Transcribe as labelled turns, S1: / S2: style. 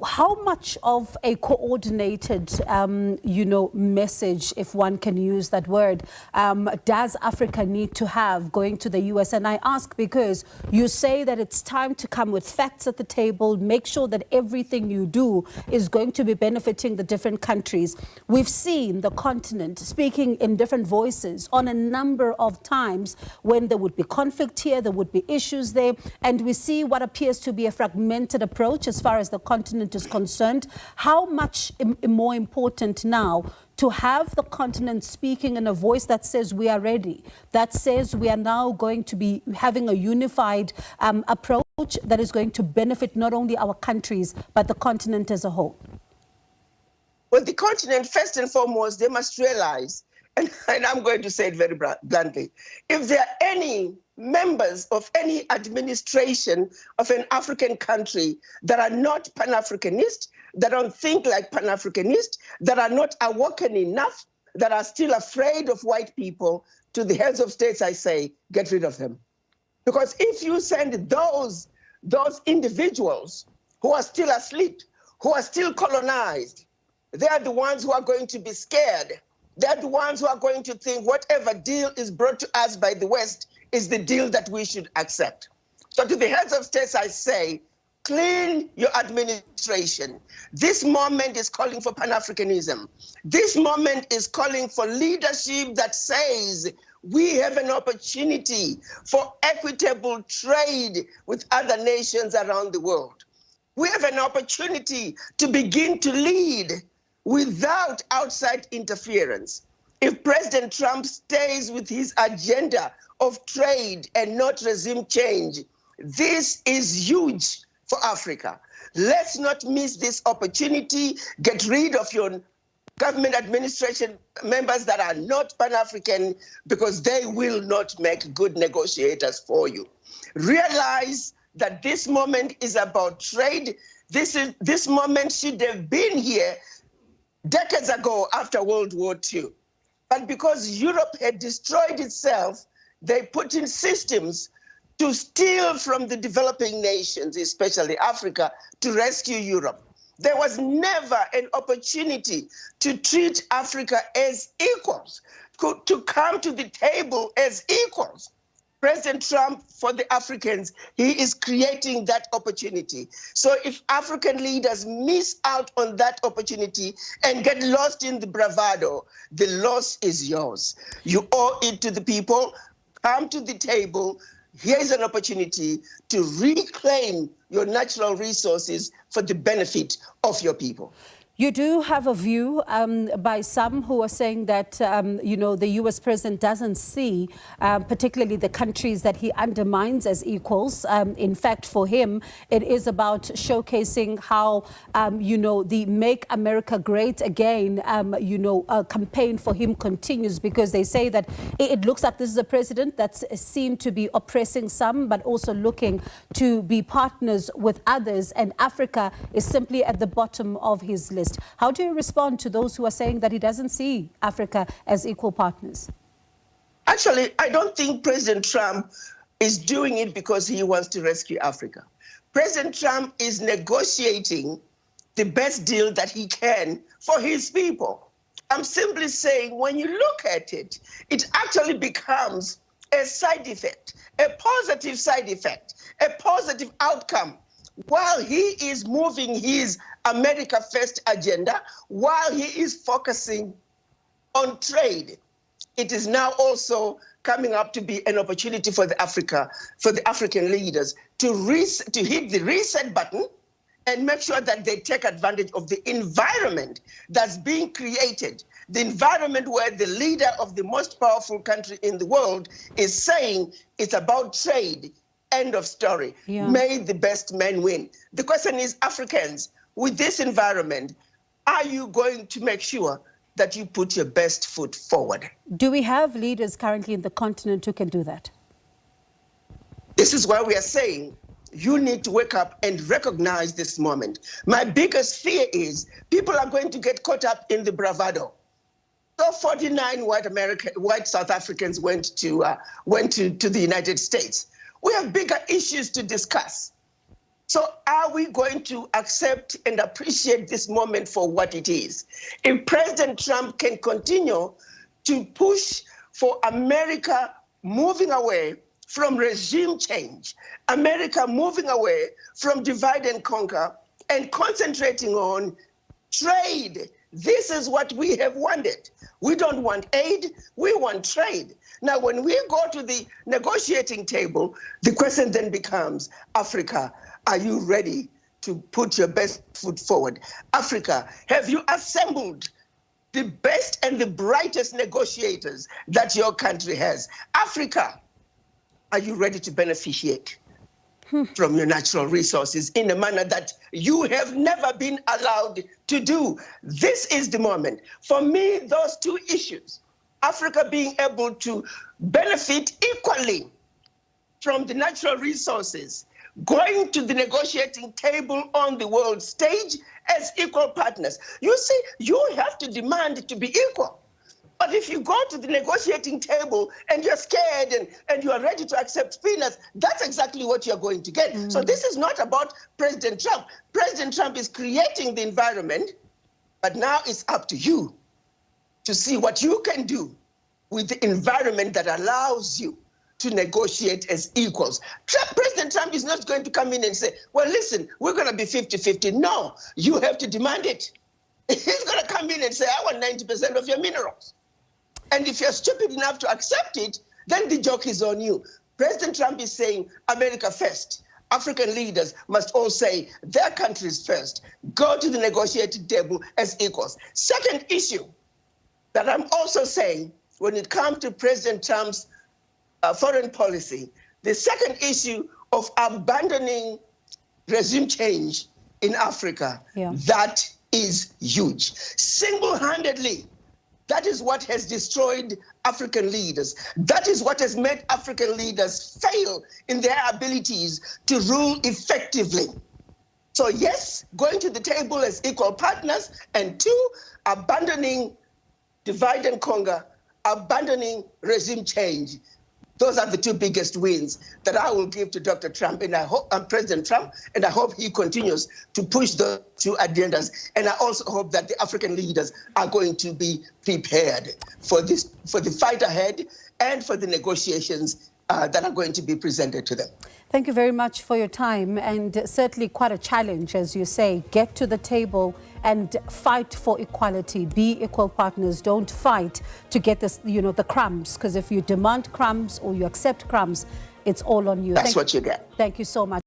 S1: how much of a coordinated, message, if one can use that word, does Africa need to have going to the US? And I ask because you say that it's time to come with facts at the table, make sure that everything you do is going to be benefiting the different countries. We've seen the continent speaking in different voices on a number of times when there would be conflict here, there would be issues there, and we see what appears to be a fragmented approach as far as the continent is concerned. How much more important now to have the continent speaking in a voice that says we are ready, that says we are now going to be having a unified approach that is going to benefit not only our countries, but the continent as a whole?
S2: Well, the continent, first and foremost, they must realize, and I'm going to say it very bluntly, if there are any members of any administration of an African country that are not Pan-Africanist, that don't think like Pan-Africanist, that are not awoken enough, that are still afraid of white people, to the heads of states, I say, get rid of them. Because if you send those individuals who are still asleep, who are still colonized, they are the ones who are going to be scared. They're the ones who are going to think whatever deal is brought to us by the West is the deal that we should accept. So to the heads of states, I say, clean your administration. This moment is calling for Pan-Africanism. This moment is calling for leadership that says we have an opportunity for equitable trade with other nations around the world. We have an opportunity to begin to lead without outside interference. If President Trump stays with his agenda of trade and not regime change, this is huge for Africa. Let's not miss this opportunity. Get rid of your government administration members that are not Pan-African, because they will not make good negotiators for you. Realize that this moment is about trade. This moment should have been here decades ago after World War II. But because Europe had destroyed itself, they put in systems to steal from the developing nations, especially Africa, to rescue Europe. There was never an opportunity to treat Africa as equals, to come to the table as equals. President Trump, for the Africans, he is creating that opportunity. So if African leaders miss out on that opportunity and get lost in the bravado, the loss is yours. You owe it to the people. Come to the table. Here is an opportunity to reclaim your natural resources for the benefit of your people.
S1: You do have a view by some who are saying that, the U.S. president doesn't see particularly the countries that he undermines as equals. In fact, for him, it is about showcasing how, the Make America Great Again, campaign for him continues, because they say that it looks like this is a president that's seen to be oppressing some, but also looking to be partners with others. And Africa is simply at the bottom of his list. How do you respond to those who are saying that he doesn't see Africa as equal partners?
S2: Actually, I don't think President Trump is doing it because he wants to rescue Africa. President Trump is negotiating the best deal that he can for his people. I'm simply saying, when you look at it, it actually becomes a side effect, a positive side effect, a positive outcome. While he is moving his America First agenda, while he is focusing on trade, it is now also coming up to be an opportunity for the African leaders to hit the reset button and make sure that they take advantage of the environment that's being created, the environment where the leader of the most powerful country in the world is saying it's about trade. End of story. Yeah. May the best man win. The question is, Africans, with this environment, are you going to make sure that you put your best foot forward?
S1: Do we have leaders currently in the continent who can do that?
S2: This is why we are saying you need to wake up and recognize this moment. My biggest fear is people are going to get caught up in the bravado. So 49 white South Africans went to the United States. We have bigger issues to discuss. So are we going to accept and appreciate this moment for what it is? If President Trump can continue to push for America moving away from regime change, America moving away from divide and conquer and concentrating on trade. This is what we have wanted. We don't want aid, we want trade. Now, when we go to the negotiating table, the question then becomes, Africa, are you ready to put your best foot forward? Africa, have you assembled the best and the brightest negotiators that your country has? Africa, are you ready to beneficiate from your natural resources in a manner that you have never been allowed to do? This is the moment. For me, those two issues, Africa being able to benefit equally from the natural resources, going to the negotiating table on the world stage as equal partners. You see, you have to demand to be equal. But if you go to the negotiating table and you're scared and you are ready to accept peanuts, that's exactly what you're going to get. So this is not about President Trump. President Trump is creating the environment, but now it's up to you to see what you can do with the environment that allows you to negotiate as equals. President Trump is not going to come in and say, well, listen, we're going to be 50-50. No, you have to demand it. He's going to come in and say, I want 90% of your minerals. And if you're stupid enough to accept it, then the joke is on you. President Trump is saying America first. African leaders must all say their countries first. Go to the negotiating table as equals. Second issue that I'm also saying when it comes to President Trump's foreign policy, the second issue of abandoning regime change in Africa, that is huge. Single-handedly, that is what has destroyed African leaders. That is what has made African leaders fail in their abilities to rule effectively. So yes, going to the table as equal partners, and two, abandoning divide and conquer, abandoning regime change. Those are the two biggest wins that I will give to Dr. Trump, and I hope President Trump, and I hope he continues to push those two agendas. And I also hope that the African leaders are going to be prepared for this, for the fight ahead, and for the negotiations that are going to be presented to them.
S1: Thank you very much for your time, and certainly quite a challenge, as you say. Get to the table and fight for equality. Be equal partners. Don't fight to get this, the crumbs, because if you demand crumbs or you accept crumbs, it's all on you.
S2: That's what you get.
S1: Thank you so much.